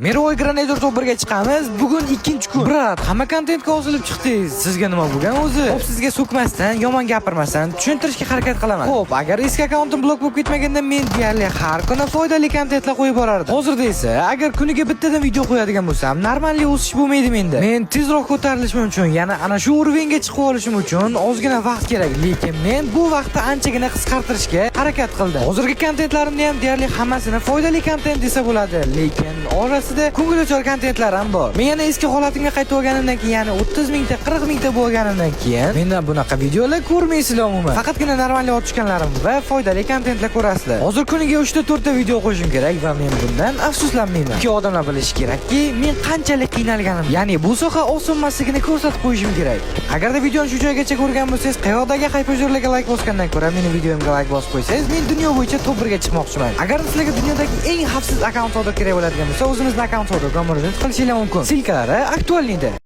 Meroy Granator top 1ga chiqamiz. Bugun 2-kun. Brat, hamma kontentga osilib chiqdingiz. Sizga nima bo'lgan o'zi? Xo'p, sizga so'kmasdan, yomon gapirmasdan tushuntirishga harakat qilaman. Xo'p, agar eski akkauntim blok bo'lib ketmaganda men deyarli har kuni foydali kontentlar qo'yib borardim. Hozirda esa agar kuniga bittadan video qo'yadigan bo'lsam, normalli o'sish bo'lmaydi menda. Men tezroq ko'tarilishim uchun, yana ana shu urovga chiqib olishim uchun ozgina vaqt kerak, lekin men bu vaqtni anchagina qisqartirishga harakat qildim. Hozirgi kontentlarimni ham deyarli hammasini foydali kontent desa bo'ladi, lekin orasida ko'ngilochar kontentlar ham bor. Men yana eski holatimga qaytib olganimdan keyin, ya'ni 30 mingta, 40 mingta bo'lganimdan keyin mendan bunaqa videolar ko'rmaysizlar umuman. Faqatgina normalli otishganlarim va foydali kontentlar ko'rasizlar. Hozir kuniga 3 ta 4 ta video qo'yishim kerak va men bundan afsuslanmayman. Chunki odamlar bilishi kerakki, men qanchalik qiynalganimni, ya'ni bu soha oson emasligini ko'rsatib qo'yishim kerak. Agarda videoni shu joygacha ko'rgan bo'lsangiz, qayoqdagi haypajurlarga like bosgandan ko'ra meni videomga like bosib qo'ysangiz, men dunyo bo'yicha top 1ga chiqmoqchiman. Agar sizlarga dunyodagi eng xavfsiz akkaunt kerak bo'ladigan bo'lsa, o'zimizning akkaunt qilishinglar mumkin. Silkalari aktualnida.